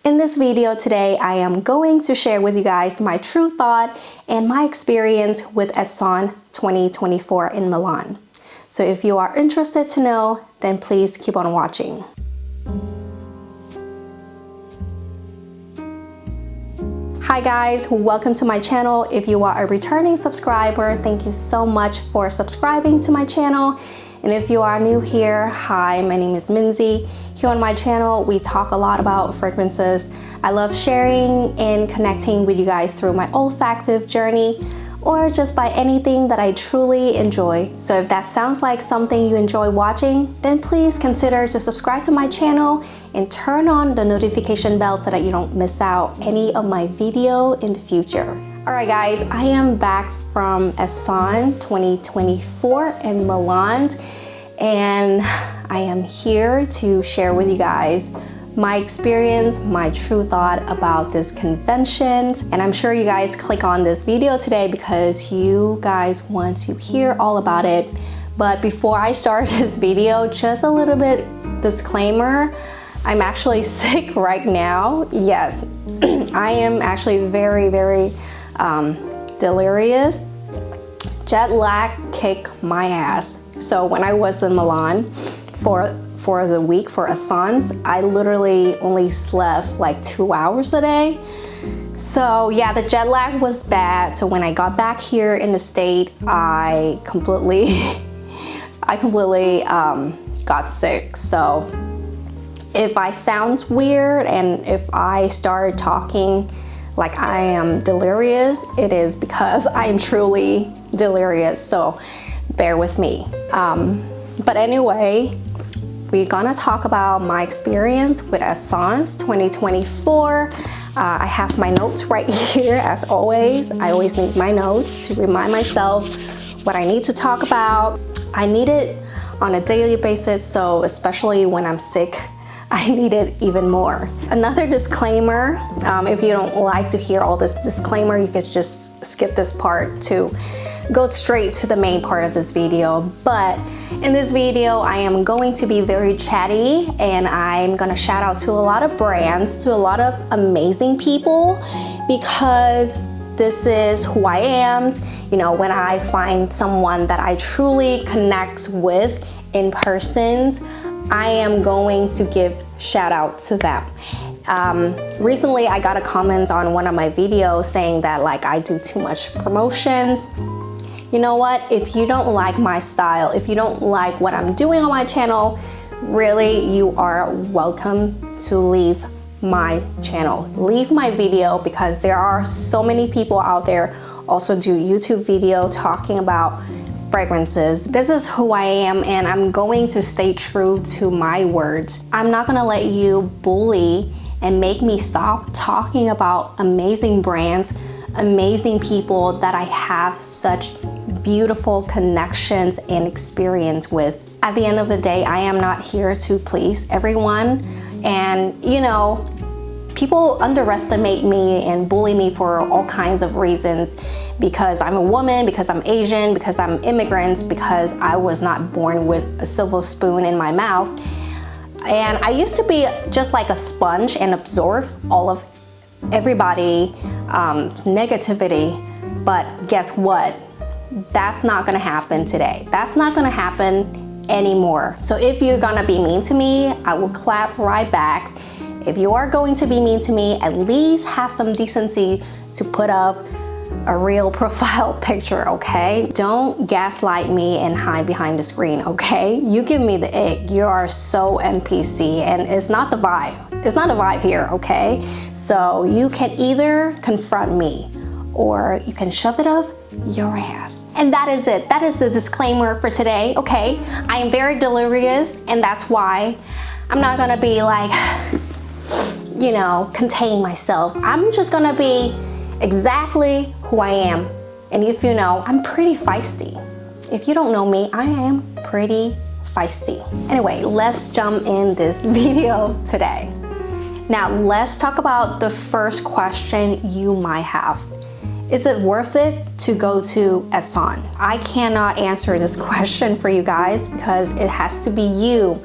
In this video today, I am going to share with you guys my true thought and my experience with Esan 2024 in Milan. So if you are interested to know, then please keep on watching. Hi guys, welcome to my channel. If you are a returning subscriber, thank you so much for subscribing to my channel. And if you are new here, hi, my name is Minzy. Here on my channel, we talk a lot about fragrances. I love sharing and connecting with you guys through my olfactive journey or just by anything that I truly enjoy. So if that sounds like something you enjoy watching, then please consider to subscribe to my channel and turn on the notification bell so that you don't miss out any of my video in the future. Alright guys, I am back from Esan 2024 in Milan, and I am here to share with you guys my experience, my true thought about this convention. And I'm sure you guys click on this video today because you guys want to hear all about it. But before I start this video, just a little bit disclaimer. I'm actually sick right now. Yes, I am actually very delirious. Jet lag kicked my ass. So when I was in Milan for the week for Esan, I literally only slept like 2 hours a day. So yeah, the jet lag was bad. So when I got back here in the state, I completely got sick. So if I sound weird and if I start talking like I am delirious, it is because I am truly delirious. So bear with me. But anyway, we're gonna talk about my experience with Esan 2024. I have my notes right here as always. I always need my notes to remind myself what I need to talk about. I need it on a daily basis, so especially when I'm sick, I need it even more. Another disclaimer, if you don't like to hear all this disclaimer, you can just skip this part to go straight to the main part of this video. But in this video, I am going to be very chatty and I'm gonna shout out to a lot of brands, to a lot of amazing people, because this is who I am. You know, when I find someone that I truly connect with in person, I am going to give shout out to them. Recently, I got a comment on one of my videos saying that like I do too much promotions. You know what? If you don't like my style, if you don't like what I'm doing on my channel, really, you are welcome to leave my channel. Leave my video, because there are so many people out there also do YouTube video talking about fragrances. This is who I am, and I'm going to stay true to my words. I'm not gonna let you bully and make me stop talking about amazing brands, amazing people that I have such beautiful connections and experience with. At the end of the day, I am not here to please everyone, and you know, people underestimate me and bully me for all kinds of reasons, because I'm a woman, because I'm Asian, because I'm immigrant, because I was not born with a silver spoon in my mouth. And I used to be just like a sponge and absorb all of everybody negativity. But guess what? That's not gonna happen today. That's not gonna happen anymore. So if you're gonna be mean to me, I will clap right back. If you are going to be mean to me, at least have some decency to put up a real profile picture, okay? Don't gaslight me and hide behind the screen, okay? You give me the ick. You are so NPC, and it's not the vibe. It's not a vibe here, okay? So you can either confront me or you can shove it up your ass. And that is it. That is the disclaimer for today, okay? I am very delirious, and that's why I'm not gonna be like, you know, contain myself. I'm just gonna be exactly who I am. And if you know, I'm pretty feisty. If you don't know me, I am pretty feisty. Anyway, let's jump in this video today. Now, let's talk about the first question you might have. Is it worth it to go to Esan? I cannot answer this question for you guys because it has to be you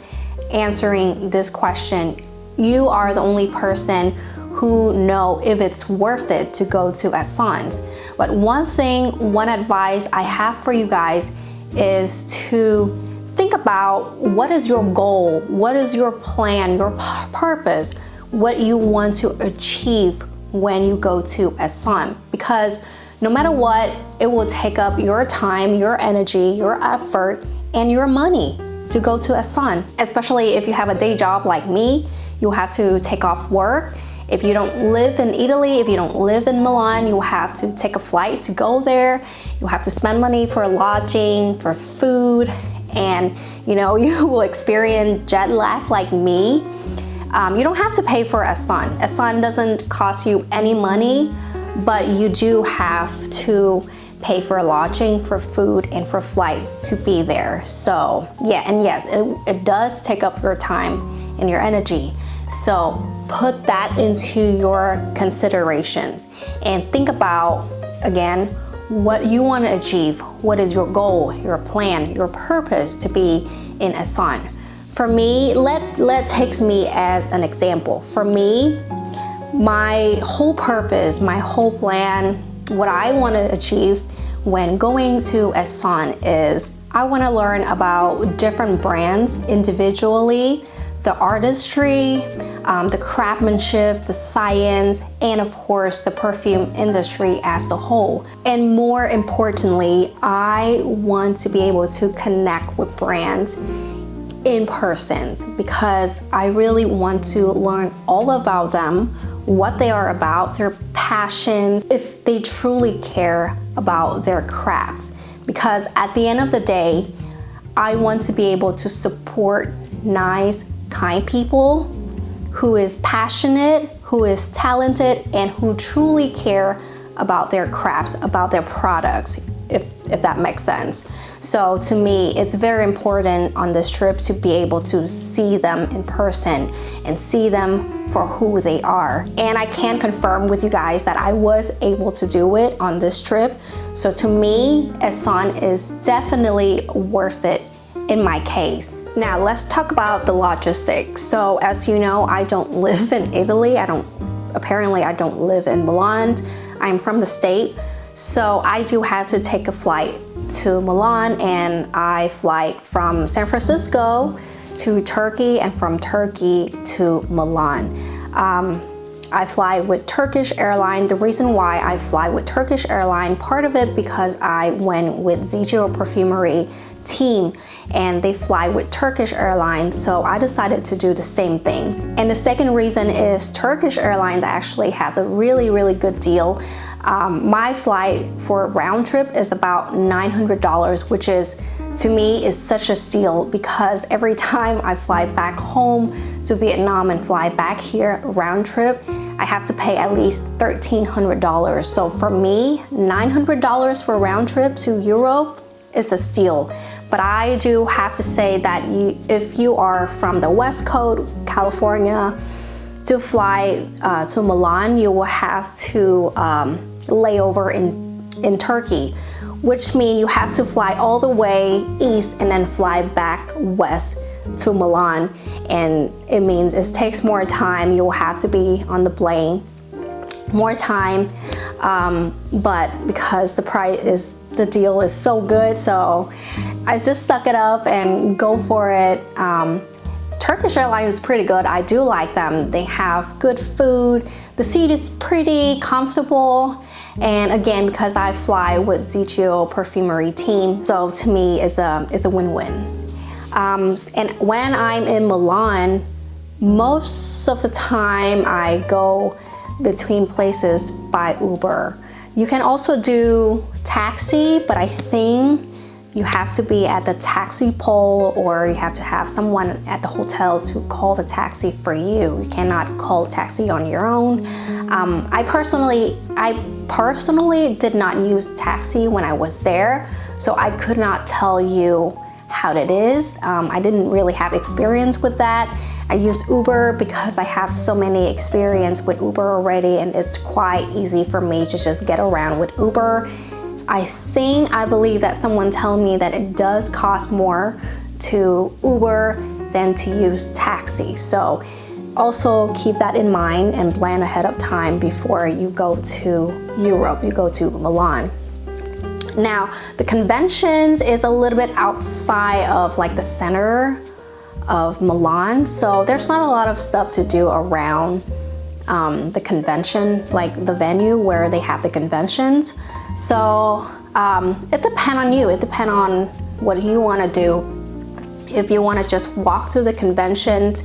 answering this question you are the only person who know if it's worth it to go to Assans. But one advice I have for you guys is to think about what is your goal, what is your plan, your purpose, what you want to achieve when you go to Assam. Because no matter what, it will take up your time, your energy, your effort, and your money to go to Assam. Especially if you have a day job like me, you have to take off work. If you don't live in Italy, if you don't live in Milan, you have to take a flight to go there. You have to spend money for lodging, for food, and you will experience jet lag like me. You don't have to pay for Assam. Assam doesn't cost you any money, but you do have to pay for lodging, for food, and for flight to be there. So yeah, and yes, it does take up your time and your energy. So put that into your considerations and think about, again, what you want to achieve. What is your goal, your plan, your purpose to be in Assam? For me, let take me as an example. For me, my whole purpose, my whole plan, what I want to achieve when going to Assam is I want to learn about different brands individually, the artistry, the craftsmanship, the science, and of course the perfume industry as a whole. And more importantly, I want to be able to connect with brands in person because I really want to learn all about them, what they are about, their passions, if they truly care about their crafts. Because at the end of the day, I want to be able to support nice, kind people who is passionate, who is talented, and who truly care about their crafts, about their products, if that makes sense. So to me, it's very important on this trip to be able to see them in person and see them for who they are. And I can confirm with you guys that I was able to do it on this trip. So to me, Assam is definitely worth it in my case. Now let's talk about the logistics. So as you know, I don't live in Italy. I don't live in Milan. I'm from the state. So I do have to take a flight to Milan, and I fly from San Francisco to Turkey and from Turkey to Milan. I fly with Turkish Airlines. The reason why I fly with Turkish Airlines, part of it because I went with Zegio Perfumery team and they fly with Turkish Airlines, so I decided to do the same thing. And the second reason is Turkish Airlines actually has a really, really good deal. My flight for a round trip is about $900, which is, to me, is such a steal because every time I fly back home to Vietnam and fly back here round trip, I have to pay at least $1,300. So for me, $900 for a round trip to Europe is a steal. But I do have to say that if you are from the West Coast, California, to fly to Milan, you will have to lay over in Turkey, which means you have to fly all the way east and then fly back west to Milan. And it means it takes more time. You'll have to be on the plane more time, but because the deal is so good, so I just suck it up and go for it. Turkish Airlines is pretty good. I do like them. They have good food. The seat is pretty comfortable. And again, because I fly with Zegio Perfumery team, so to me, it's a win-win. And when I'm in Milan, most of the time I go between places by Uber. You can also do taxi, but I think you have to be at the taxi pole or you have to have someone at the hotel to call the taxi for you. You cannot call a taxi on your own. I personally did not use taxi when I was there, so I could not tell you how it is. I didn't really have experience with that. I use Uber because I have so many experience with Uber already, and it's quite easy for me to just get around with Uber. I believe that someone told me that it does cost more to Uber than to use taxi. So also keep that in mind and plan ahead of time before you go to Europe, you go to Milan. Now, the conventions is a little bit outside of like the center of Milan, so there's not a lot of stuff to do around the convention, like the venue where they have the conventions. So it depends on you. It depends on what you want to do. If you want to just walk to the conventions,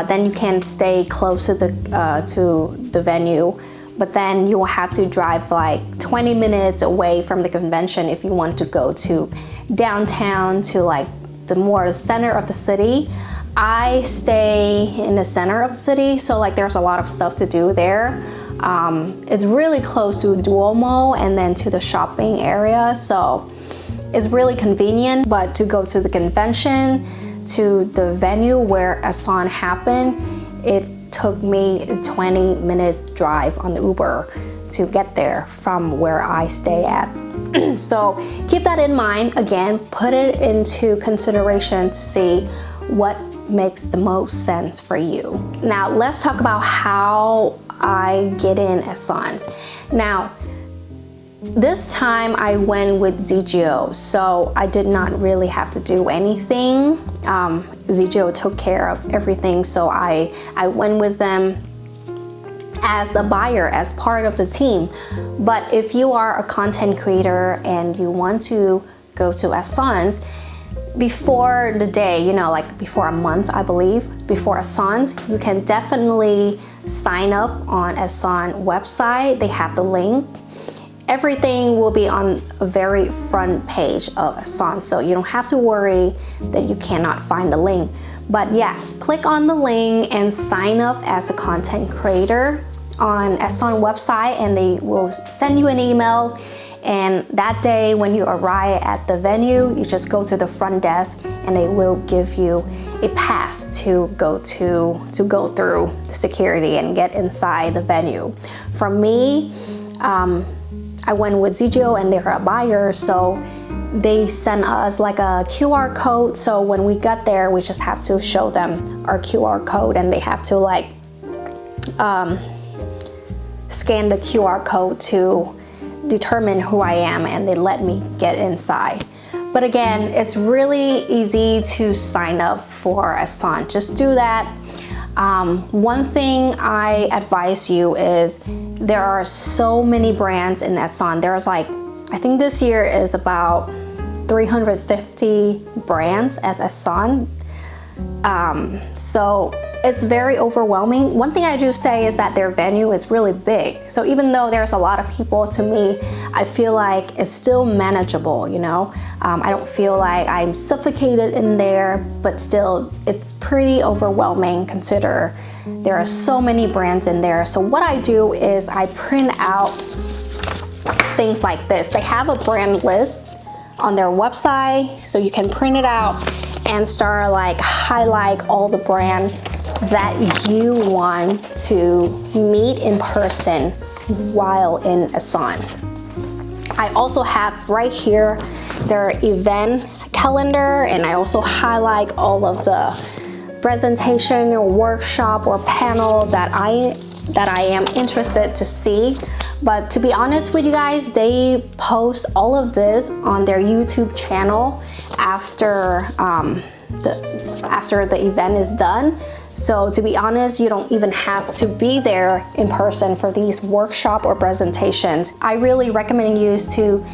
then you can stay close to the venue. But then you will have to drive like 20 minutes away from the convention if you want to go to downtown, to like the center of the city. I stay in the center of the city, so like there's a lot of stuff to do there. It's really close to Duomo and then to the shopping area, so it's really convenient. But to go to the convention, to the venue where Asan happened, it took me 20 minutes drive on the Uber to get there from where I stay at. So keep that in mind. Again, put it into consideration to see what makes the most sense for you. Now let's talk about how I get in Asan's. Now, this time I went with ZGO, so I did not really have to do anything. ZGO took care of everything, so I went with them as a buyer, as part of the team. But if you are a content creator and you want to go to Asan's, before the day, like before a month, I believe, before Asan's, you can definitely sign up on Asan website. They have the link. Everything will be on a very front page of Asan, so you don't have to worry that you cannot find the link. But yeah, click on the link and sign up as a content creator on Asan website, and they will send you an email. And that day when you arrive at the venue, you just go to the front desk and they will give you a pass to go through the security and get inside the venue. For me, I went with ZGO and they're a buyer, so they sent us like a QR code. So when we got there, we just have to show them our QR code, and they have to like scan the QR code to determine who I am, and they let me get inside. But again, it's really easy to sign up for Asan. Just do that. One thing I advise you is there are so many brands in Asan. There's like, I think this year is about 350 brands as Asan. So it's very overwhelming. One thing I do say is that their venue is really big. So even though there's a lot of people, to me, I feel like it's still manageable, I don't feel like I'm suffocated in there, but still it's pretty overwhelming. Consider there are so many brands in there. So what I do is I print out things like this. They have a brand list on their website, so you can print it out and start like highlight all the brand that you want to meet in person while in Asan. I also have right here their event calendar, and I also highlight all of the presentation or workshop or panel that I am interested to see. But to be honest with you guys, they post all of this on their YouTube channel after the event is done. So to be honest, you don't even have to be there in person for these workshop or presentations. I really recommend you to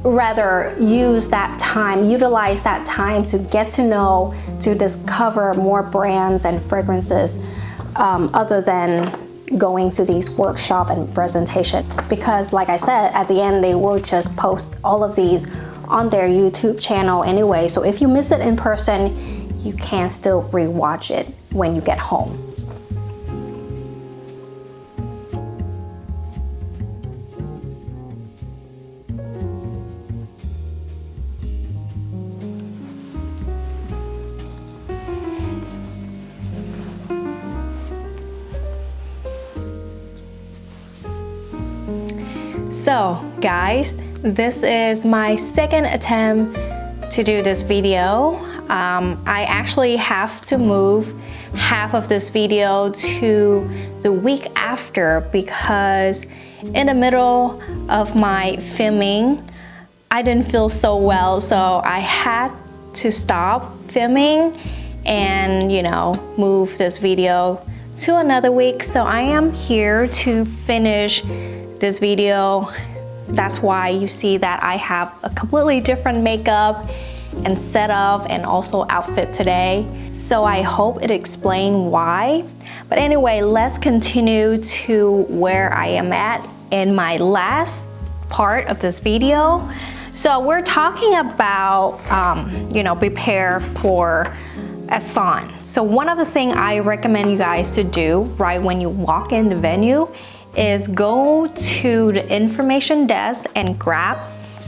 rather utilize that time to get to know, to discover more brands and fragrances other than going to these workshop and presentation. Because like I said, at the end, they will just post all of these on their YouTube channel anyway. So if you miss it in person, you can still rewatch it when you get home. So guys, this is my second attempt to do this video. I actually have to move half of this video to the week after because in the middle of my filming, I didn't feel so well, so I had to stop filming and, you know, move this video to another week. So I am here to finish this video. That's why you see that I have a completely different makeup and setup and also outfit today. So I hope it explains why. But anyway, let's continue to where I am at in my last part of this video. So we're talking about, you know, prepare for Asan. So one of the things I recommend you guys to do right when you walk in the venue is go to the information desk and grab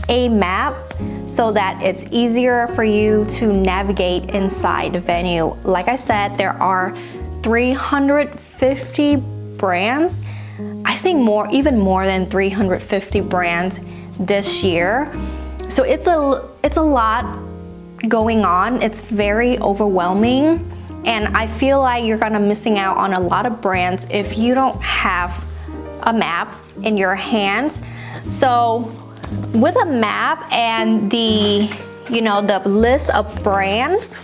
a map so that it's easier for you to navigate inside the venue. Like I said, there are 350 brands. I think even more than 350 brands this year. So it's a lot going on. It's very overwhelming, and I feel like you're gonna missing out on a lot of brands if you don't have a map in your hands. So with a map and the, you know, the list of brands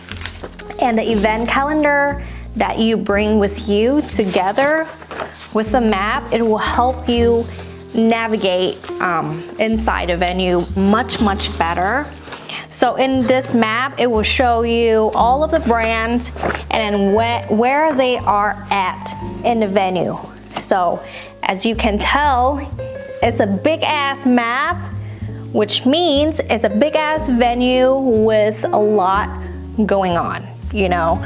and the event calendar that you bring with you together with the map, it will help you navigate inside a venue much better. So in this map, it will show you all of the brands and then where they are at in the venue. So as you can tell, it's a big ass map, which means it's a big ass venue with a lot going on, you know?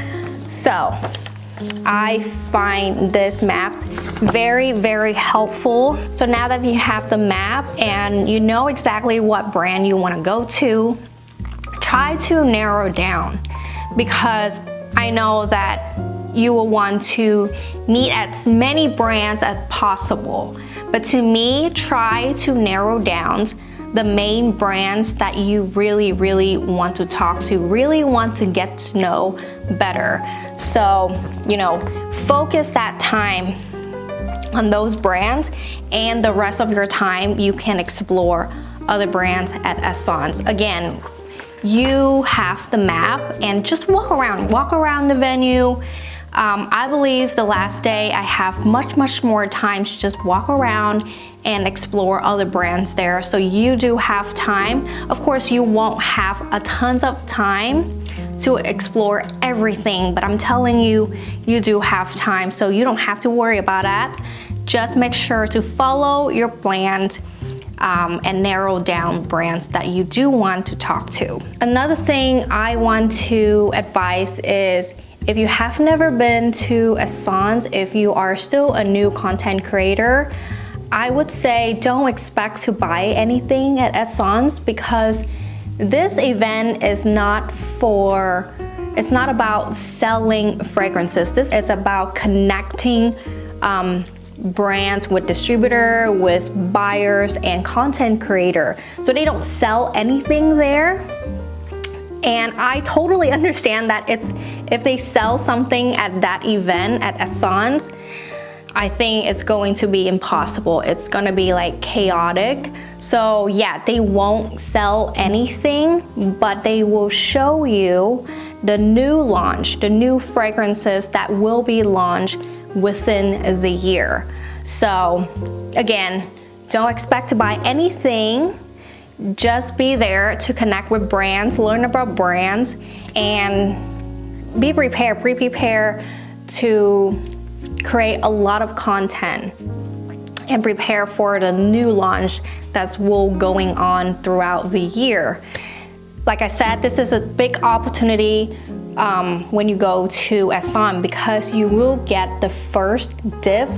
So I find this map very helpful. So now that you have the map and you know exactly what brand you want to go to, try to narrow down, because I know that you will want to meet as many brands as possible. But to me, try to narrow down the main brands that you really want to talk to, really want to get to know better. So, you know, focus that time on those brands, and the rest of your time you can explore other brands at Asan's. Again, you have the map and just walk around the venue. I believe the last day I have much more time to just walk around and explore other brands there. So you do have time. Of course, you won't have a tons of time to explore everything, but I'm telling you, you do have time, so you don't have to worry about that. Just make sure to follow your plan and narrow down brands that you do want to talk to. Another thing I want to advise is, if you have never been to Asan's, if you are still a new content creator, I would say don't expect to buy anything at Asan's, because this event is it's not about selling fragrances. It's about connecting brands with distributor, with buyers and content creator. So they don't sell anything there. And I totally understand that if they sell something at that event at Asan's, I think it's going to be impossible. It's gonna be like chaotic. So yeah, they won't sell anything, but they will show you the new launch, the new fragrances that will be launched within the year. So again, don't expect to buy anything. Just be there to connect with brands, learn about brands, and be prepared, prepare to create a lot of content and prepare for the new launch that's will going on throughout the year. Like I said, this is a big opportunity when you go to Asan, because you will get the first dip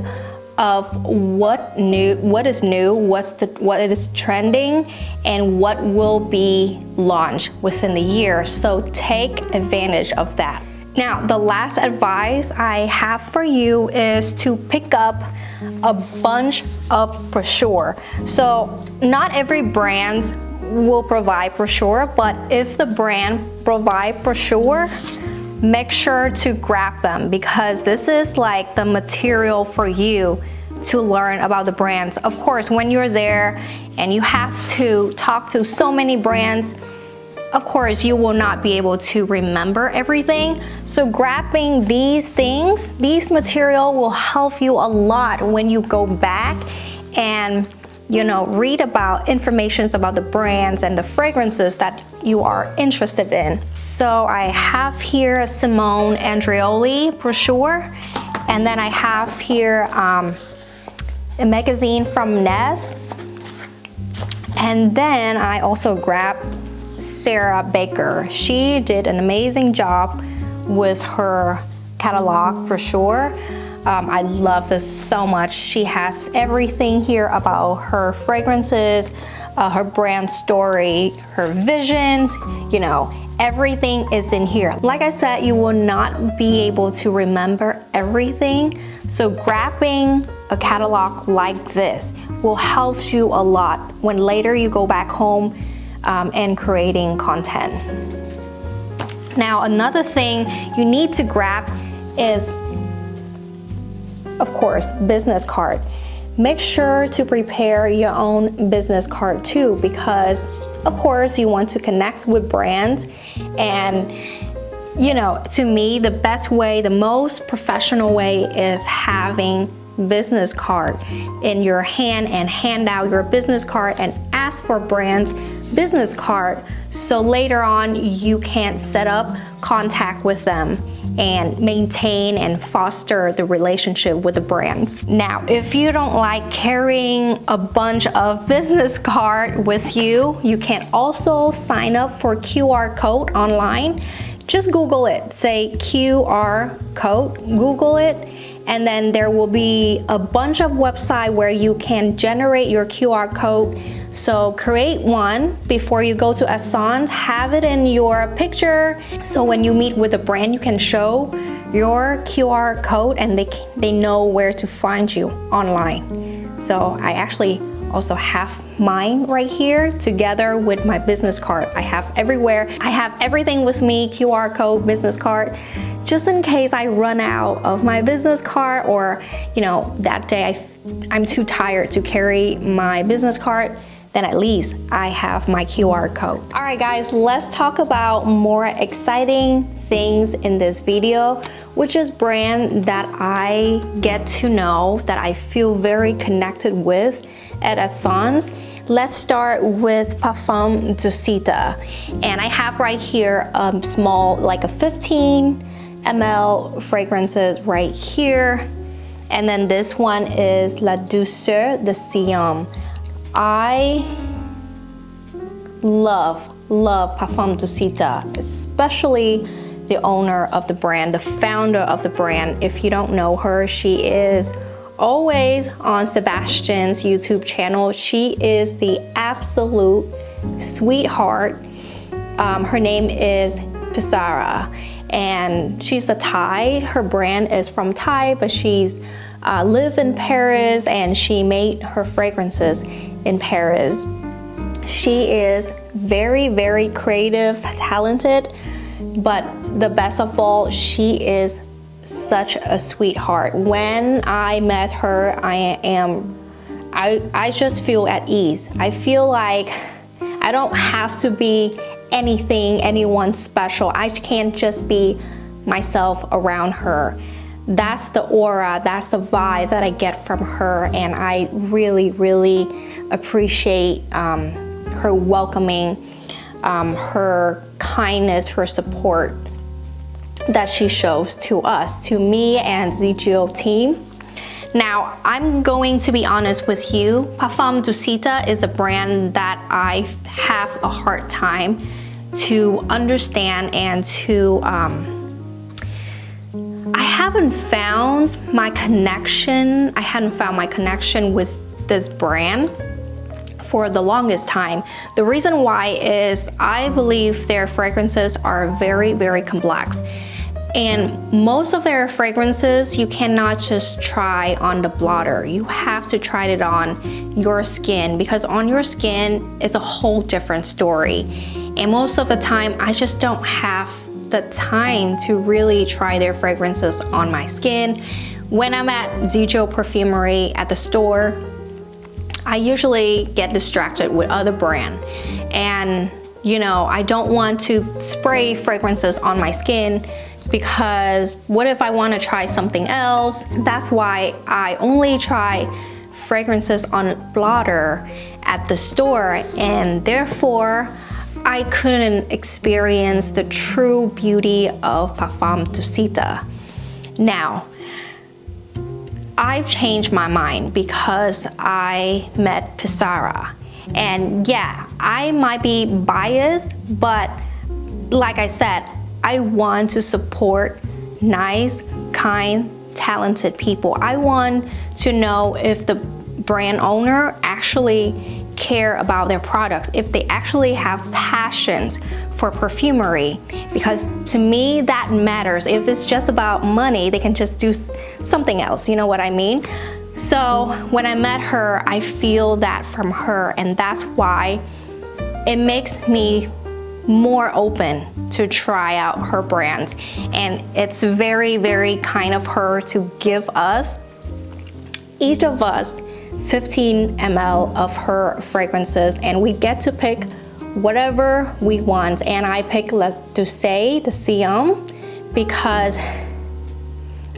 of what is new, what is trending, and what will be launched within the year. So take advantage of that. Now, the last advice I have for you is to pick up a bunch of brochure. So not every brand will provide brochure, but if the brand provide brochure, make sure to grab them because this is like the material for you to learn about the brands. Of course, when you're there and you have to talk to so many brands, of course, you will not be able to remember everything. So grabbing these things, these material will help you a lot when you go back and read about information about the brands and the fragrances that you are interested in. So I have here a Simone Andreoli brochure, and then I have here a magazine from Nez, and then I also grabbed Sarah Baker. She did an amazing job with her catalog brochure. I love this so much. She has everything here about her fragrances, her brand story, her visions, everything is in here. Like I said, you will not be able to remember everything. So grabbing a catalog like this will help you a lot when later you go back home and creating content. Now, another thing you need to grab is, of course, business card. Make sure to prepare your own business card too, because of course you want to connect with brands. And to me, the best way, the most professional way is having business card in your hand and hand out your business card and ask for brands business card, so later on you can set up contact with them and maintain and foster the relationship with the brands. Now, if you don't like carrying a bunch of business card with you, you can also sign up for QR code online. Just Google it, say QR code, Google it, and then there will be a bunch of websites where you can generate your QR code. So create one before you go to Essence, have it in your picture, so when you meet with a brand, you can show your QR code and they know where to find you online. So I actually also have mine right here together with my business card. I have everywhere. I have everything with me, QR code, business card, just in case I run out of my business card, or that day I'm too tired to carry my business card, then at least I have my QR code. All right guys, let's talk about more exciting things in this video, which is brand that I get to know, that I feel very connected with at Essence. Let's start with Parfums d'Ucita. And I have right here a small, like a 15 ml fragrances right here. And then this one is La Douceur de Siam. I love Parfums d'Ucita, especially the owner of the brand, the founder of the brand. If you don't know her, she is always on Sebastian's YouTube channel. She is the absolute sweetheart. Her name is Pisara, and she's a Thai. Her brand is from Thai, but she's live in Paris, and she made her fragrances in Paris. She is very, very creative, talented, but the best of all, she is such a sweetheart. When I met her, I just feel at ease. I feel like I don't have to be anyone special. I can't just be myself around her. That's the aura, that's the vibe that I get from her, and I really, really appreciate her welcoming, her kindness, her support that she shows to us, to me and ZGO team. Now, I'm going to be honest with you, Parfums d'Ucita is a brand that I have a hard time to understand and to I hadn't found my connection with this brand for the longest time. The reason why is I believe their fragrances are very, very complex. And most of their fragrances, you cannot just try on the blotter. You have to try it on your skin, because on your skin is a whole different story. And most of the time, I just don't have the time to really try their fragrances on my skin. When I'm at Zigio Perfumery at the store, I usually get distracted with other brand, and you know, I don't want to spray fragrances on my skin because what if I want to try something else? That's why I only try fragrances on blotter at the store, and therefore I couldn't experience the true beauty of Parfum Dusita. Now, I've changed my mind because I met Pissarra. And yeah, I might be biased, but like I said, I want to support nice, kind, talented people. I want to know if the brand owner actually care about their products, if they actually have passions for perfumery, because to me that matters. If it's just about money, they can just do something else, you know what I mean? So when I met her, I feel that from her, and that's why it makes me more open to try out her brands. And it's very, very kind of her to give us, each of us, 15 ml of her fragrances, and we get to pick whatever we want. And I picked Les Douces, the Siam, because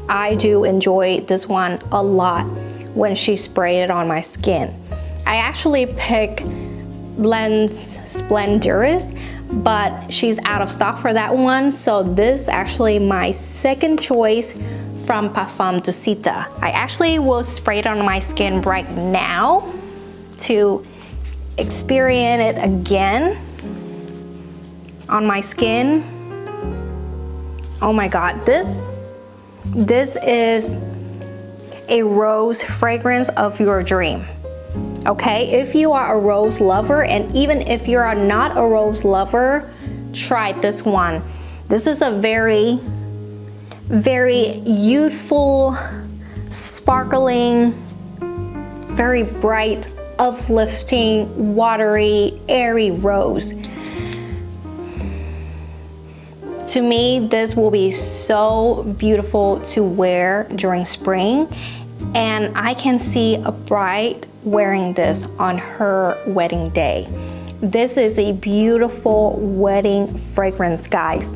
I do enjoy this one a lot when she sprayed it on my skin. I actually picked Blends Splenduris, but she's out of stock for that one, so this is actually my second choice from Parfum Dusita. I actually will spray it on my skin right now to experience it again on my skin. Oh my god, this is a rose fragrance of your dream. Okay, if you are a rose lover, and even if you are not a rose lover, try this one. This is a very, very youthful, sparkling, very bright, uplifting, watery, airy rose. To me, this will be so beautiful to wear during spring, and I can see a bride wearing this on her wedding day. This is a beautiful wedding fragrance, guys.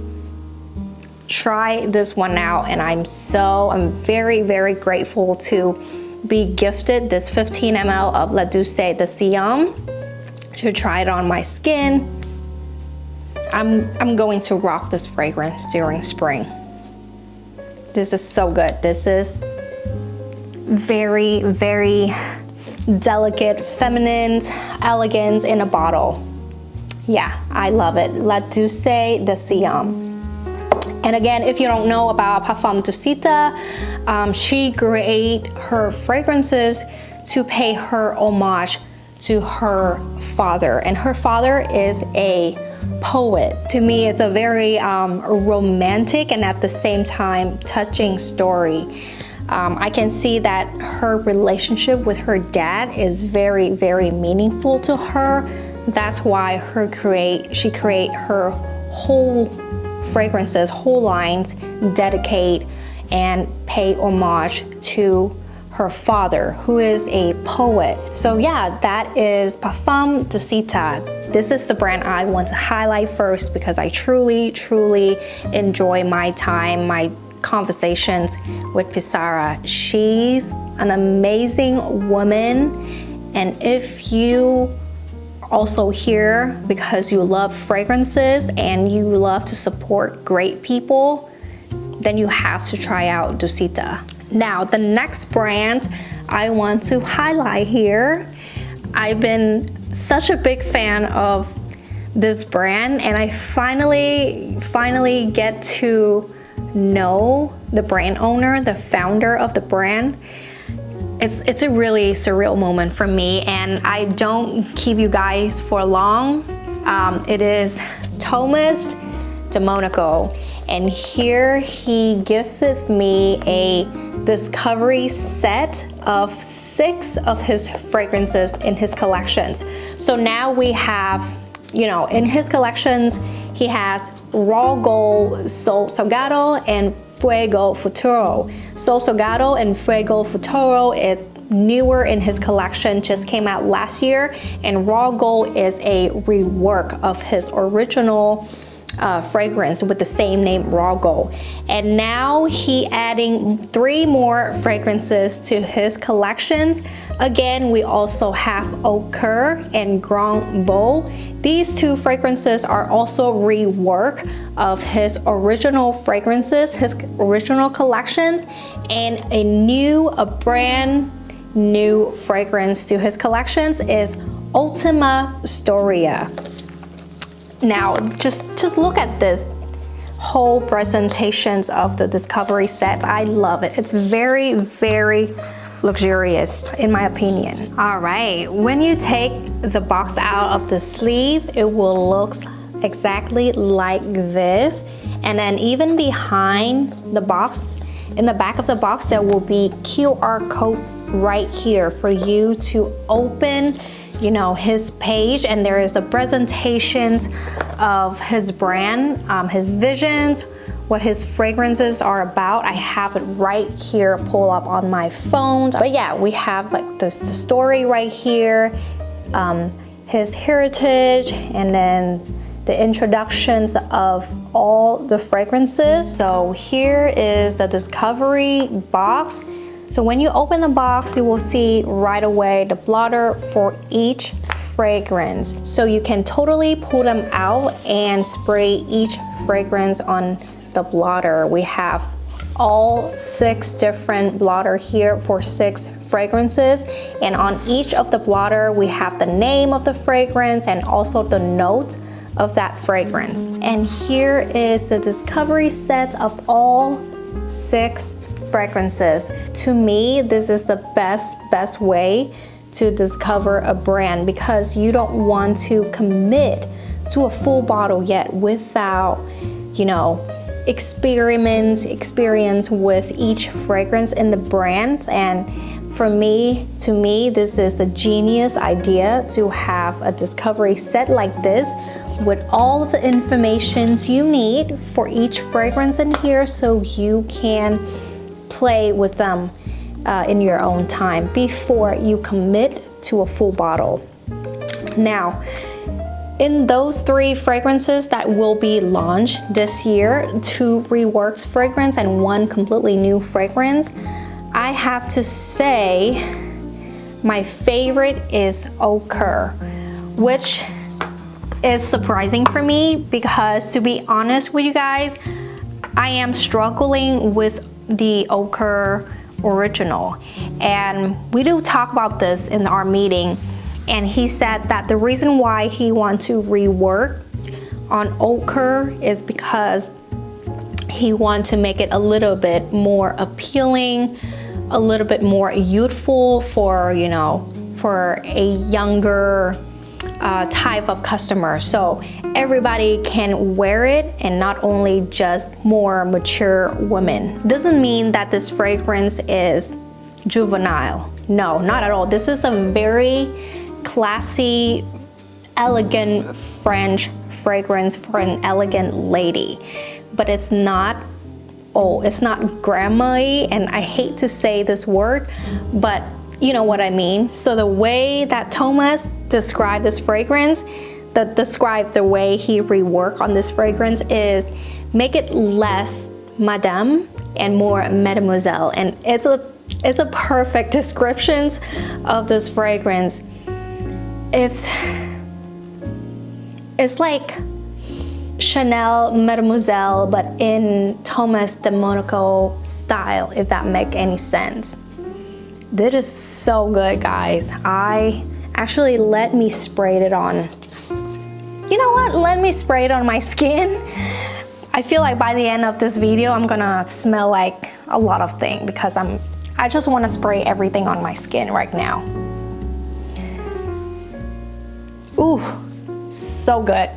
Try this one out, and I'm very, very grateful to be gifted this 15 ml of Les Douces de Siam to try it on my skin. I'm going to rock this fragrance during spring. This is so good. This is very, very delicate, feminine elegance in a bottle. Yeah, I love it. Les Douces de Siam. And again, if you don't know about Parfum Dusita, she created her fragrances to pay her homage to her father. And her father is a poet. To me, it's a very romantic and at the same time touching story. I can see that her relationship with her dad is very, very meaningful to her. That's why she create her whole fragrances, whole lines, dedicate and pay homage to her father, who is a poet. So yeah, that is Parfum Dusita. This is the brand I want to highlight first because I truly, truly enjoy my time, my conversations with Pissarra. She's an amazing woman, and if you also here because you love fragrances and you love to support great people, then you have to try out Dusita. Now, the next brand I want to highlight here, I've been such a big fan of this brand, and I finally get to know the brand owner, the founder of the brand. It's a really surreal moment for me, and I don't keep you guys for long. It is Thomas DeMonico, and here he gifted me a discovery set of 6 of his fragrances in his collections. So now we have, in his collections, he has Raw Gold Sol Salgado and Fuego Futuro. Sol Salgado and Fuego Futuro is newer in his collection, just came out last year, and Raw Gold is a rework of his original fragrance with the same name, Raw Gold. And now he adding 3 more fragrances to his collections. Again, we also have Eau Coeur and Grand Bold. These 2 fragrances are also rework of his original fragrances, his original collections, and a brand new fragrance to his collections is Ultima Storia. Now, just look at this whole presentations of the Discovery set. I love it. It's very, very luxurious in my opinion. All right, when you take the box out of the sleeve, it will look exactly like this. And then even behind the box, in the back of the box, there will be QR code right here for you to open, you know, his page, and there is the presentations of his brand, his visions, what his fragrances are about. I have it right here, pull up on my phone. But yeah, we have like the story right here, his heritage, and then the introductions of all the fragrances. So here is the Discovery box. So when you open the box, you will see right away the blotter for each fragrance. So you can totally pull them out and spray each fragrance on the blotter. We have all 6 different blotter here for 6 fragrances, and on each of the blotter we have the name of the fragrance and also the note of that fragrance. And here is the Discovery set of all 6 fragrances. To me, this is the best way to discover a brand, because you don't want to commit to a full bottle yet without, you know, experience with each fragrance in the brand. And to me, this is a genius idea to have a Discovery set like this with all of the informations you need for each fragrance in here, so you can play with them in your own time before you commit to a full bottle. Now, in those 3 fragrances that will be launched this year, 2 reworks fragrance and 1 completely new fragrance, I have to say my favorite is Eau Coeur, which is surprising for me because, to be honest with you guys, I am struggling with the Eau Coeur original, and we do talk about this in our meeting, and he said that the reason why he wants to rework on Eau Coeur is because he wants to make it a little bit more appealing, a little bit more youthful for, you know, for a younger type of customer, so everybody can wear it and not only just more mature women. Doesn't mean that this fragrance is juvenile. No, not at all. This is a very classy, elegant French fragrance for an elegant lady, but it's not it's not grandma-y, and I hate to say this word, but you know what I mean. So the way that Thomas described this fragrance, describe the way he reworked on this fragrance is make it less madame and more mademoiselle, and it's a perfect description of this fragrance. It's like Chanel Mademoiselle, but in Thomas de Monaco style, if that makes any sense. This is so good, guys. Let me spray it on. You know what? Let me spray it on my skin. I feel like by the end of this video, I'm gonna smell like a lot of things because I just want to spray everything on my skin right now. Ooh, so good.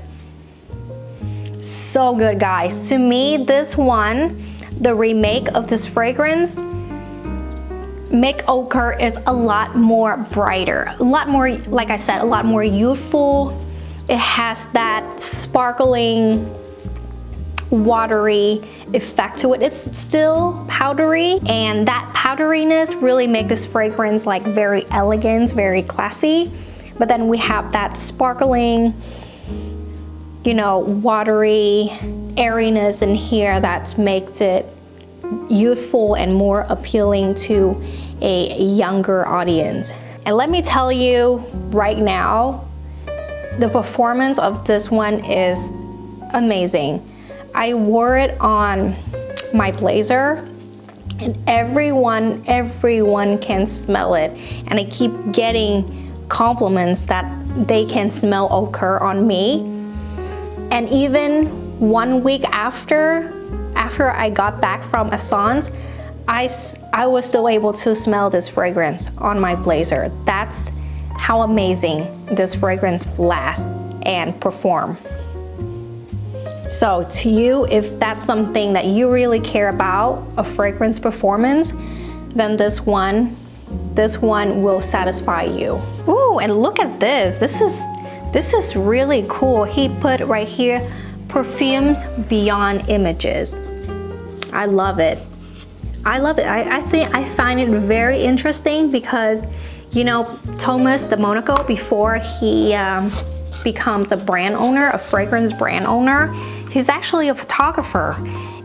So good, guys. To me, this one, the remake of this fragrance, Make Eau Coeur is a lot more brighter, a lot more, like I said, a lot more youthful. It has that sparkling watery effect to it. It's still powdery, and that powderiness really makes this fragrance like very elegant, very classy. But then we have that sparkling, you know, watery airiness in here that makes it youthful and more appealing to a younger audience. And let me tell you right now, the performance of this one is amazing. I wore it on my blazer and everyone can smell it. And I keep getting compliments that they can smell ochre on me. And even 1 week after I got back from Essence, I was still able to smell this fragrance on my blazer. That's how amazing this fragrance lasts and perform. So to you, if that's something that you really care about, a fragrance performance, then this one will satisfy you. Ooh, and look at this. This is really cool. He put right here, perfumes beyond images. I love it. I find it very interesting because, you know, Thomas DeMonaco, before he becomes a brand owner, a fragrance brand owner, he's actually a photographer.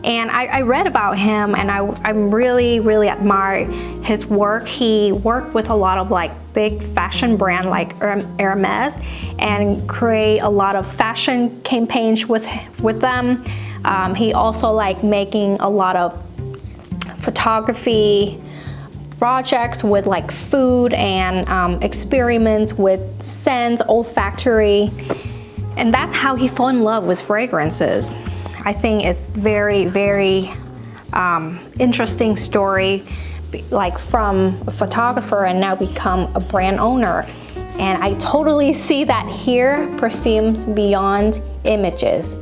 And I read about him, and I really admire his work. He worked with a lot of like big fashion brand like Hermes and create a lot of fashion campaigns with them. He also like making a lot of photography projects with like food and experiments with scents, olfactory. And that's how he fell in love with fragrances. I think it's very interesting story, like from a photographer and now become a brand owner. And I totally see that here, perfumes beyond images.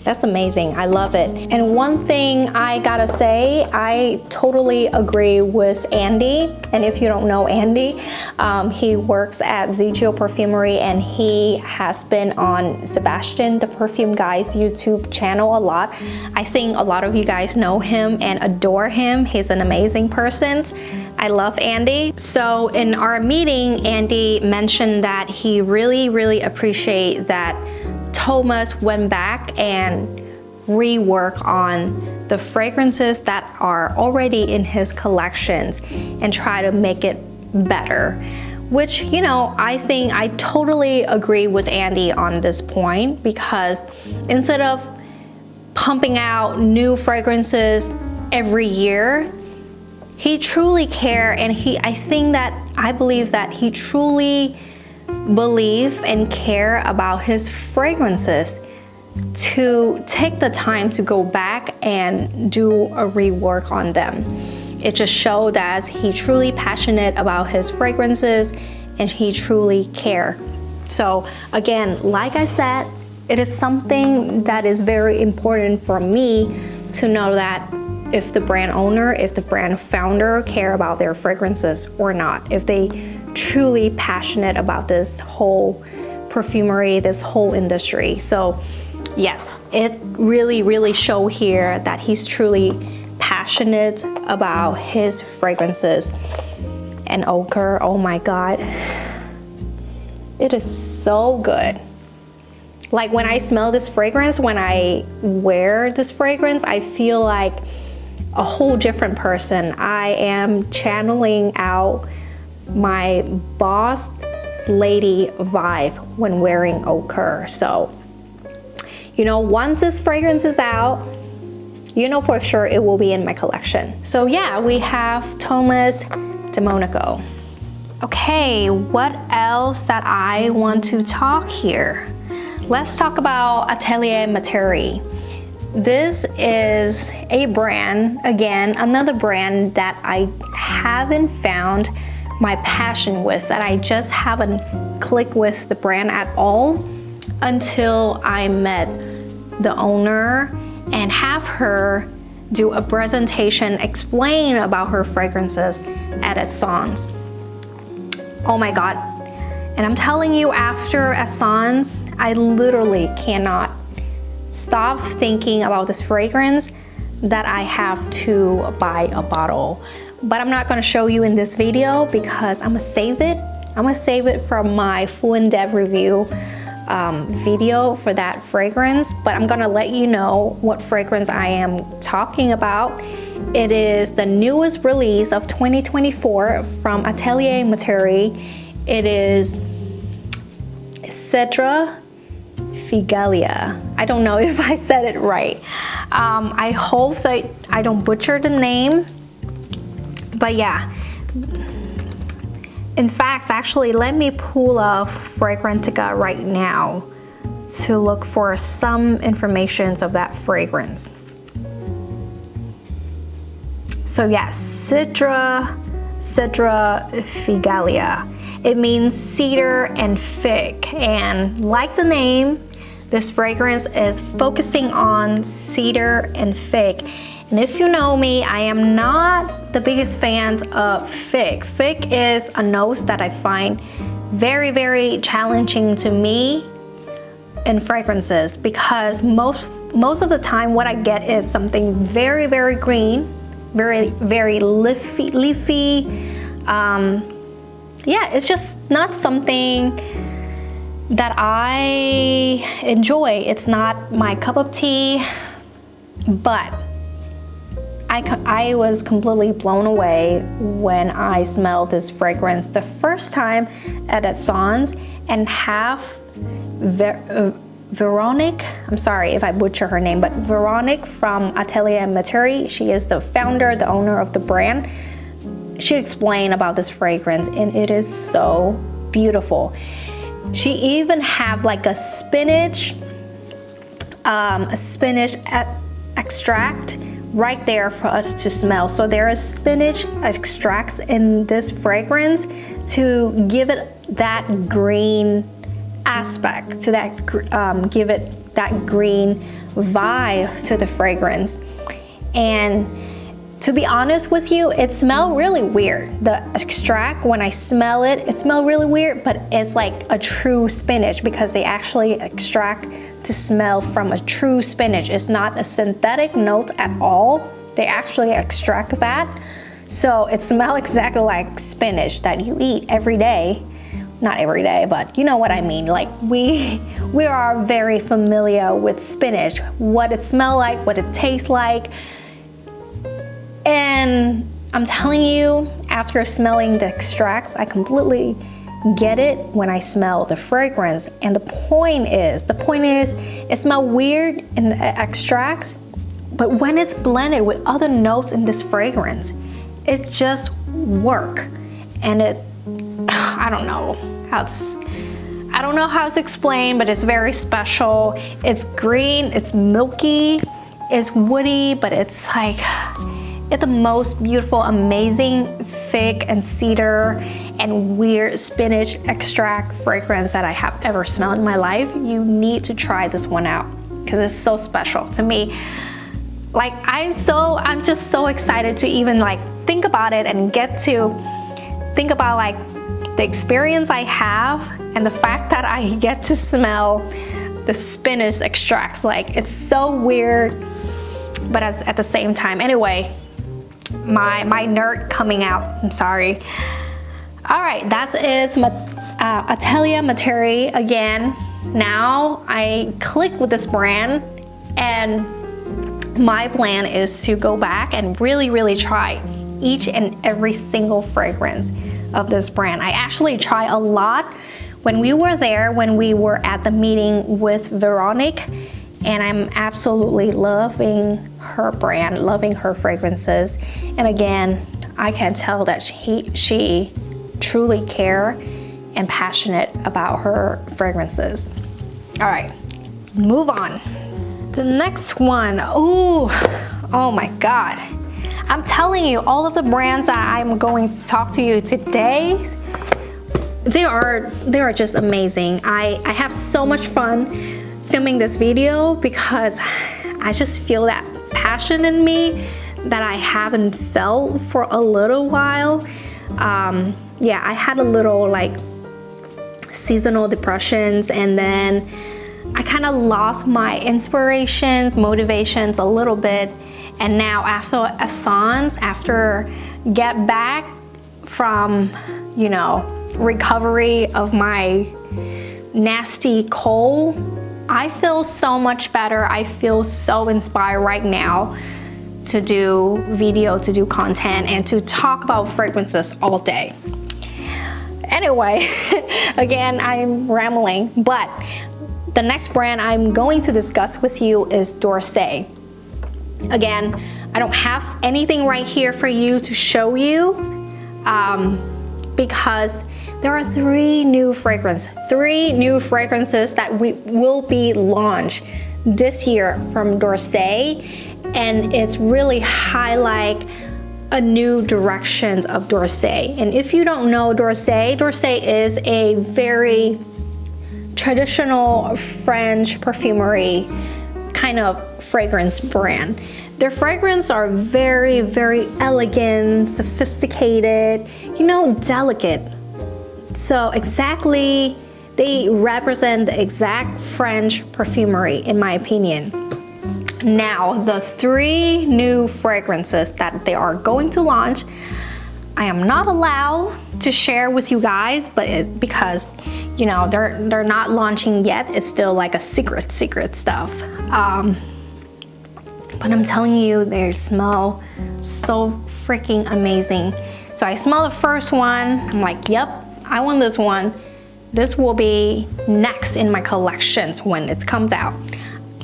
That's amazing. I love it. And one thing I gotta say, I totally agree with Andy. And if you don't know Andy, he works at Zegio Perfumery, and he has been on Sebastian the Perfume Guy's YouTube channel a lot. I think a lot of you guys know him and adore him. He's an amazing person. I love Andy. So in our meeting, Andy mentioned that he really appreciates that Thomas went back and reworked on the fragrances that are already in his collections and try to make it better. Which, you know, I think I totally agree with Andy on this point, because instead of pumping out new fragrances every year, he truly cares, and I believe that he truly believe and care about his fragrances to take the time to go back and do a rework on them. It just shows that he truly passionate about his fragrances and he truly care. So again, like I said, it is something that is very important for me to know that if the brand owner, if the brand founder care about their fragrances or not, if they truly passionate about this whole perfumery, this whole industry. So yes, it really show here that he's truly passionate about his fragrances. And ochre, oh my God, it is so good. Like when I smell this fragrance, when I wear this fragrance, I feel like a whole different person. I am channeling out my boss lady vibe when wearing ochre. So, you know, once this fragrance is out, you know for sure it will be in my collection. So yeah, we have Thomas DeMonaco. Okay, what else that I want to talk here? Let's talk about Atelier Materi. This is a brand, again, another brand that I haven't found my passion with, that I just haven't clicked with the brand at all until I met the owner and have her do a presentation, explain about her fragrances at Essence. Oh my God. And I'm telling you, after Essence, I literally cannot stop thinking about this fragrance that I have to buy a bottle. But I'm not gonna show you in this video because I'm gonna save it. I'm gonna save it from my full in-depth review video for that fragrance, but I'm gonna let you know what fragrance I am talking about. It is the newest release of 2024 from Atelier Materi. It is Cedra Figalia. I don't know if I said it right. I hope that I don't butcher the name, but yeah. In fact, actually, let me pull up Fragrantica right now to look for some information of that fragrance. So yes, Cedra Figalia. It means cedar and fig, and like the name, this fragrance is focusing on cedar and fig. And if you know me, I am not the biggest fan of fig. Fig is a nose that I find very, very challenging to me in fragrances, because most of the time what I get is something very, very green, very, very leafy. Yeah, it's just not something that I enjoy. It's not my cup of tea, but I was completely blown away when I smelled this fragrance the first time at Essence, and have Veronique, I'm sorry if I butcher her name, but Veronique from Atelier Materi, she is the founder, the owner of the brand. She explained about this fragrance, and it is so beautiful. She even have like a spinach extract right there for us to smell. So there is spinach extracts in this fragrance to give it that green aspect, to that give it that green vibe to the fragrance. And to be honest with you, it smelled really weird. The extract, when I smell it, it smelled really weird, but it's like a true spinach, because they actually extract to smell from a true spinach. It's not a synthetic note at all. They actually extract that. So it smells exactly like spinach that you eat every day. Not every day, but you know what I mean. Like we are very familiar with spinach, what it smells like, what it tastes like. And I'm telling you, after smelling the extracts, I completely get it when I smell the fragrance. And the point is, it smells weird in the extracts, but when it's blended with other notes in this fragrance, it just works. And it, I don't know how to explain, but it's very special. It's green, it's milky, it's woody, but it's like, it's the most beautiful, amazing fig and cedar and weird spinach extract fragrance that I have ever smelled in my life. You need to try this one out because it's so special to me. Like I'm just so excited to even like think about it and get to think about like the experience I have and the fact that I get to smell the spinach extracts. Like it's so weird, but at the same time. Anyway, my nerd coming out, I'm sorry. All right, that is Atelier Materi again. Now I click with this brand, and my plan is to go back and really try each and every single fragrance of this brand. I actually try a lot when we were there, when we were at the meeting with Veronique, and I'm absolutely loving her brand, loving her fragrances. And again, I can tell that she truly care and passionate about her fragrances. All right, move on. The next one, oh my God. I'm telling you, all of the brands that I'm going to talk to you today, they are just amazing. I have so much fun filming this video because I just feel that passion in me that I haven't felt for a little while. Yeah, I had a little like seasonal depressions, and then I kind of lost my inspirations, motivations a little bit. And now after Essence, after get back from, you know, recovery of my nasty cold, I feel so much better. I feel so inspired right now to do video, to do content, and to talk about fragrances all day. Anyway, again, I'm rambling, but the next brand I'm going to discuss with you is D'Orsay. Again, I don't have anything right here for you to show you because there are three new fragrances that will be launched this year from D'Orsay, and it's really highlight a new directions of D'Orsay. And if you don't know D'Orsay is a very traditional French perfumery kind of fragrance brand. Their fragrances are very, very elegant, sophisticated, you know, delicate. So exactly, they represent the exact French perfumery, in my opinion. Now, the three new fragrances that they are going to launch, I am not allowed to share with you guys, but because, you know, they're not launching yet. It's still like a secret stuff. But I'm telling you, they smell so freaking amazing. So I smell the first one. I'm like, yep, I want this one. This will be next in my collections when it comes out.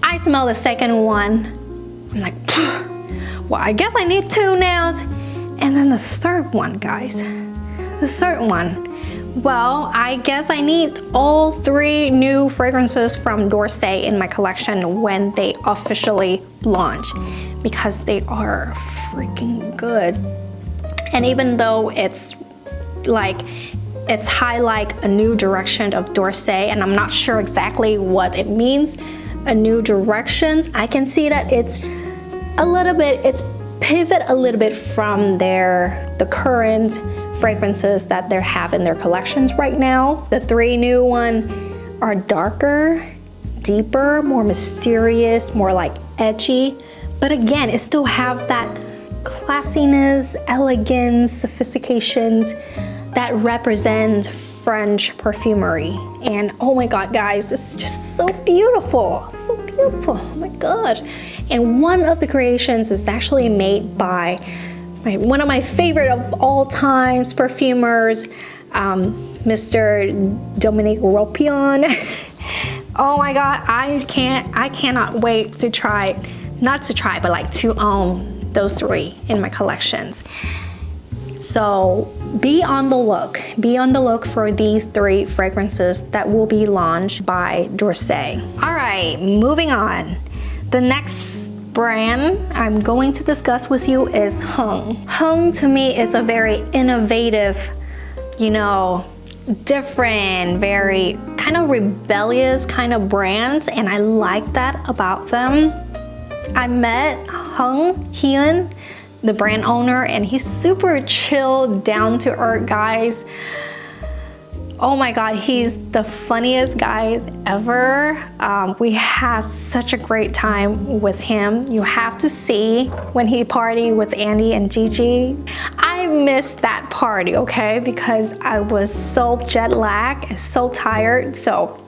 I smell the second one. I'm like, well, I guess I need two now. And then the third one, guys. The third one. Well, I guess I need all three new fragrances from D'Orsay in my collection when they officially launch, because they are freaking good. And even though it's like, it's highlight a new direction of D'Orsay, and I'm not sure exactly what it means, a new directions, I can see that it's a little bit, it's pivot a little bit from the current fragrances that they have in their collections right now. The three new ones are darker, deeper, more mysterious, more like edgy, but again, it still have that classiness, elegance, sophistications that represent French perfumery. And oh my God, guys, it's just so beautiful, so beautiful, oh my God. And one of the creations is actually made by one of my favorite of all times perfumers, Mr. Dominique Ropion. Oh my God, I cannot wait to try, not to try, but like to own those three in my collections. So be on the look for these three fragrances that will be launched by D'Orsay. All right, moving on. The next brand I'm going to discuss with you is Hung. Hung to me is a very innovative, you know, different, very kind of rebellious kind of brands, and I like that about them. I met Hung Hyun, the brand owner, and he's super chill, down to earth, guys. Oh my God, he's the funniest guy ever. We have such a great time with him. You have to see when he partied with Andy and Gigi. I missed that party, okay? Because I was so jet lagged and so tired. So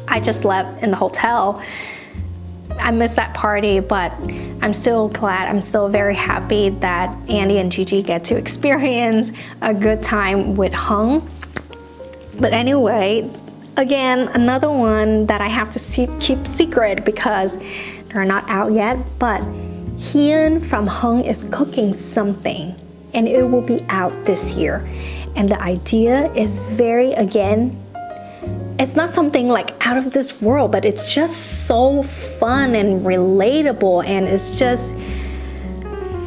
I just slept in the hotel. I missed that party, but I'm still glad, I'm still very happy that Andy and Gigi get to experience a good time with Hung. But anyway, again, another one that I have to keep secret because they're not out yet, but Hyun from Hung is cooking something and it will be out this year. And the idea is very, again, it's not something like out of this world, but it's just so fun and relatable, and it's just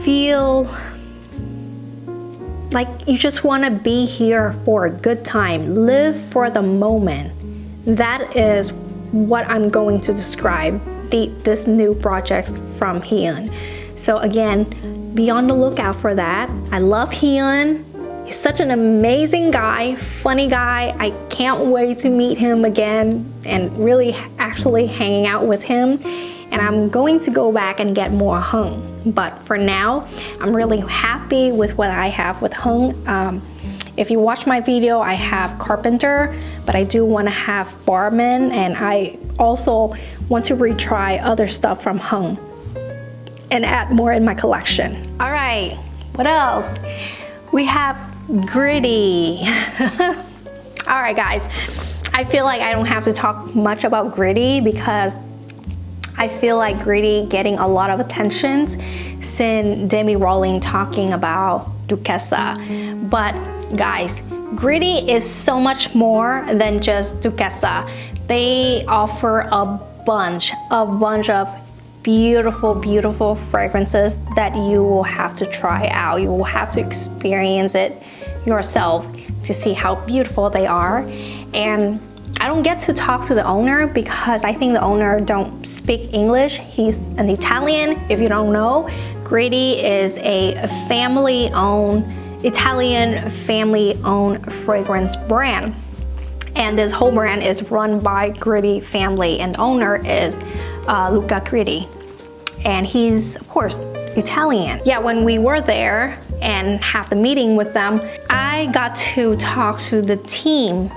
feel like you just want to be here for a good time, live for the moment. That is what I'm going to describe this new project from Hyun. So again, be on the lookout for that. I love Hyun. He's such an amazing guy, funny guy. I can't wait to meet him again and really actually hanging out with him. And I'm going to go back and get more Hung. But for now, I'm really happy with what I have with Hung. If you watch my video, I have carpenter, but I do want to have barman, and I also want to retry other stuff from Hung and add more in my collection. All right, what else? We have Gritty. All right, guys, I feel like I don't have to talk much about Gritty because I feel like Gritty getting a lot of attention since Demi Rawling talking about Duquesa. But guys, Gritty is so much more than just Duquesa. They offer a bunch of beautiful fragrances that you will have to try out. You will have to experience it yourself to see how beautiful they are. And I don't get to talk to the owner because I think the owner don't speak English. He's an Italian. If you don't know, Gritty is a family-owned, Italian family-owned fragrance brand. And this whole brand is run by Gritty family, and the owner is Luca Gritty. And he's, of course, Italian. Yeah, when we were there and have the meeting with them, I got to talk to the team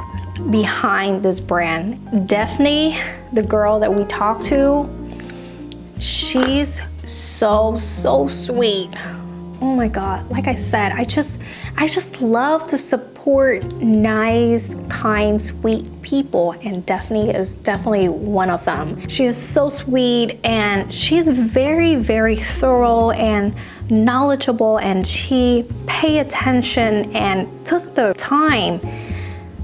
behind this brand. Daphne, the girl that we talked to, she's so sweet. Oh my God, like I said, I just love to support nice, kind, sweet people, and Daphne is definitely one of them. She is so sweet, and she's very thorough and knowledgeable, and she paid attention and took the time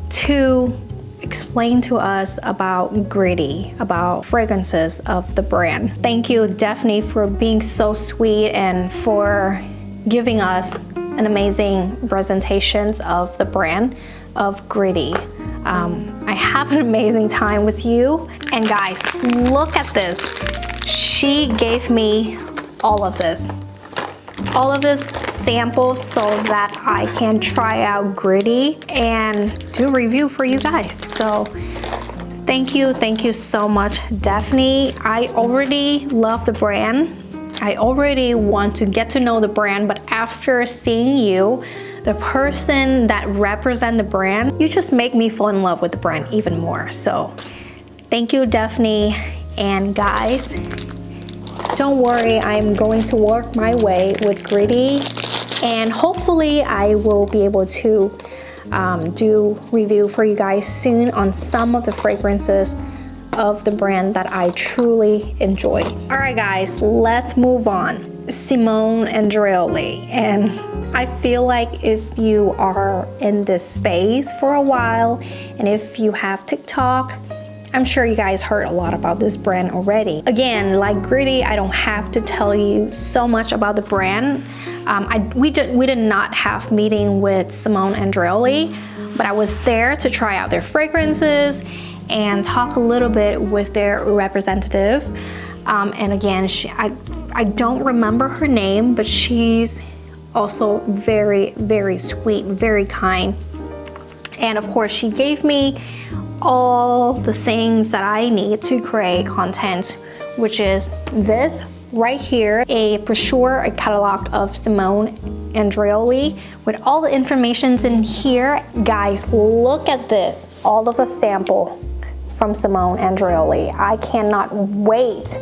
to explain to us about Gritty, about fragrances of the brand. Thank you, Daphne, for being so sweet and for giving us an amazing presentations of the brand of Gritty. I have an amazing time with you. And guys, look at this. She gave me all of this sample so that I can try out Gritty and do a review for you guys. So thank you so much, Daphne. I already love the brand. I already want to get to know the brand, but after seeing you, the person that represents the brand, you just make me fall in love with the brand even more. So thank you, Daphne. And guys, don't worry, I'm going to work my way with Gritty, and hopefully I will be able to do review for you guys soon on some of the fragrances of the brand that I truly enjoy. All right, guys, let's move on. Simone Andreoli. And I feel like if you are in this space for a while, and if you have TikTok, I'm sure you guys heard a lot about this brand already. Again, like Gritty, I don't have to tell you so much about the brand. We did not have meeting with Simone Andreoli, but I was there to try out their fragrances and talk a little bit with their representative. And again, I don't remember her name, but she's also very sweet, very kind. And of course, she gave me all the things that I need to create content, which is this right here, a brochure, a catalog of Simone Andreoli with all the informations in here. Guys, look at this, all of the sample from Simone Andreoli. I cannot wait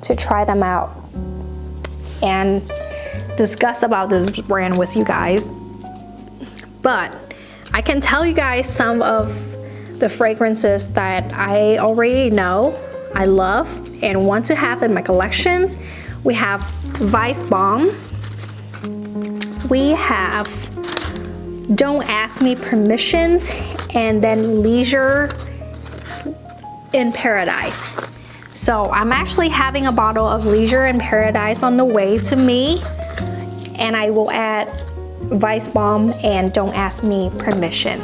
to try them out and discuss about this brand with you guys. But I can tell you guys some of the fragrances that I already know, I love, and want to have in my collections. We have Weissbaum. We have Don't Ask Me Permissions, and then Leisure in Paradise. So I'm actually having a bottle of Leisure in Paradise on the way to me, and I will add Weissbaum and Don't Ask Me Permission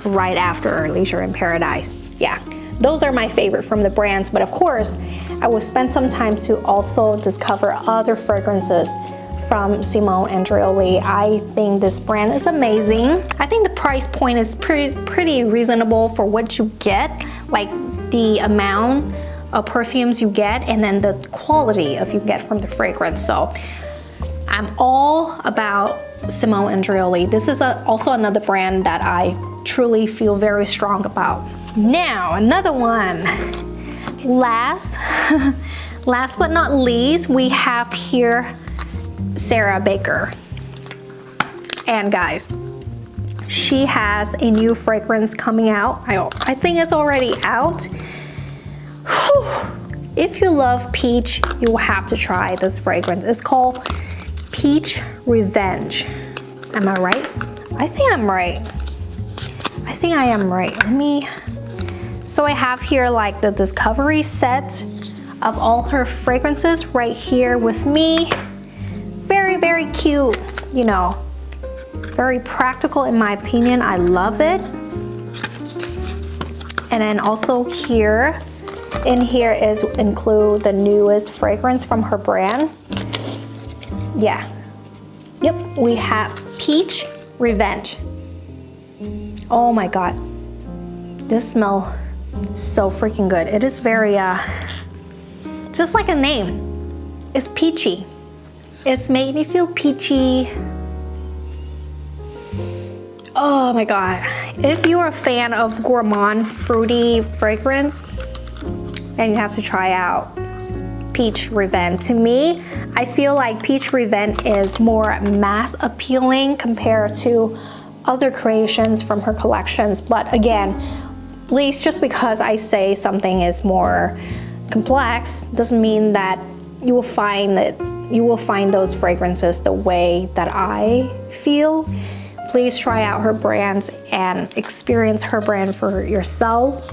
right after Leisure in Paradise. Yeah, those are my favorite from the brands, but of course I will spend some time to also discover other fragrances from Simone Andreoli. I think this brand is amazing. I think the price point is pretty reasonable for what you get, like the amount of perfumes you get and then the quality of you get from the fragrance. So I'm all about Simone Andreoli. This is also another brand that I truly feel very strong about. Now, another one. Last but not least, we have here Sarah Baker. And guys, she has a new fragrance coming out. I think it's already out. Whew. If you love peach, you will have to try this fragrance. It's called Peach Revenge. Am I right? I think I'm right. I think I am right. So I have here like the discovery set of all her fragrances right here with me. Very, very cute, you know, very practical in my opinion. I love it. And then also here, in here is include the newest fragrance from her brand. Yeah, yep, we have Peach Revenge. Oh my God, this smells so freaking good. It is very, just like a name, it's peachy. It's made me feel peachy. Oh my God. If you're a fan of gourmand fruity fragrance, then you have to try out Peach Revenge. To me, I feel like Peach Revenge is more mass appealing compared to other creations from her collections. But again, please, just because I say something is more complex doesn't mean that you will find those fragrances the way that I feel. Please try out her brands and experience her brand for yourself.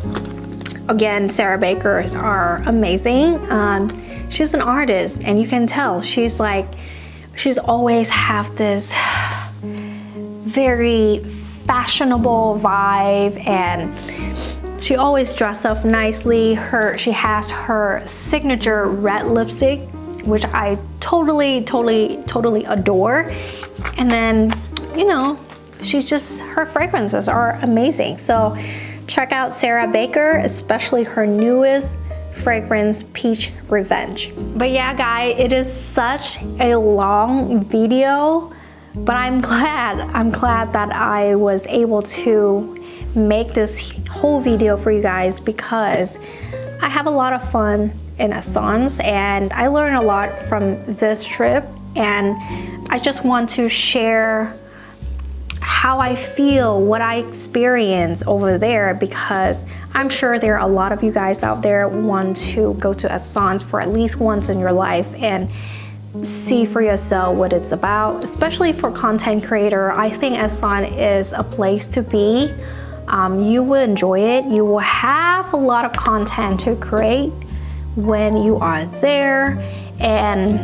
Again, Sarah Bakers are amazing. She's an artist, and you can tell she's always have this very fashionable vibe, and she always dresses up nicely. She has her signature red lipstick, which I totally adore. And then, you know, her fragrances are amazing. So check out Sarah Baker, especially her newest fragrance, Peach Revenge. But yeah, guys, it is such a long video, but I'm glad that I was able to make this whole video for you guys, because I have a lot of fun in Essence and I learned a lot from this trip, and I just want to share how I feel, what I experience over there, because I'm sure there are a lot of you guys out there want to go to Essence for at least once in your life and see for yourself what it's about. Especially for content creator, I think Essence is a place to be. You will enjoy it. You will have a lot of content to create when you are there, and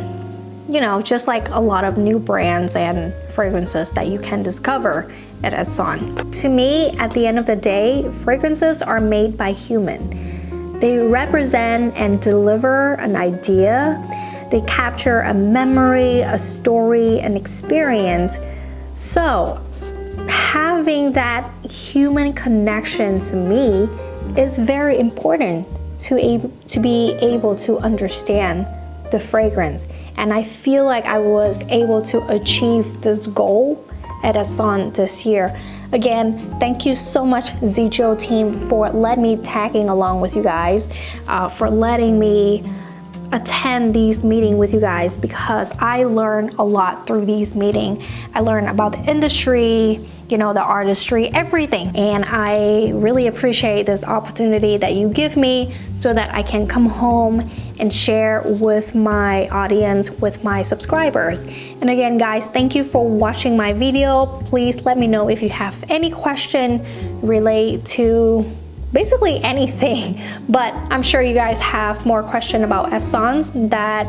you know, just like a lot of new brands and fragrances that you can discover at Essence. To me, at the end of the day, fragrances are made by human. They represent and deliver an idea. They capture a memory, a story, an experience. So having that human connection to me is very important to be able to understand the fragrance. And I feel like I was able to achieve this goal at Essence this year. Again, thank you so much, Zigio team, for letting me tagging along with you guys, for letting me attend these meetings with you guys, because I learned a lot through these meetings. I learned about the industry, you know, the artistry, everything. And I really appreciate this opportunity that you give me so that I can come home and share with my audience, with my subscribers. And again, guys, thank you for watching my video. Please let me know if you have any question related to basically anything, but I'm sure you guys have more questions about Essence that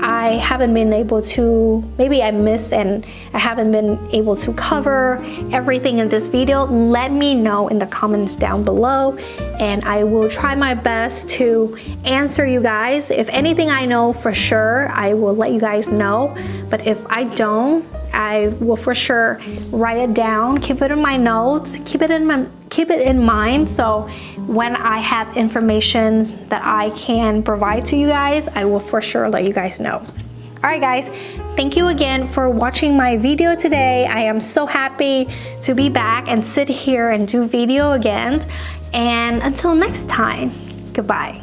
I haven't been able to, maybe I missed and I haven't been able to cover everything in this video, let me know in the comments down below, and I will try my best to answer you guys. If anything I know for sure, I will let you guys know, but if I don't, I will for sure write it down, keep it in my notes, keep it in mind, so when I have information that I can provide to you guys, I will for sure let you guys know. Alright guys, thank you again for watching my video today. I am so happy to be back and sit here and do video again. And until next time, goodbye.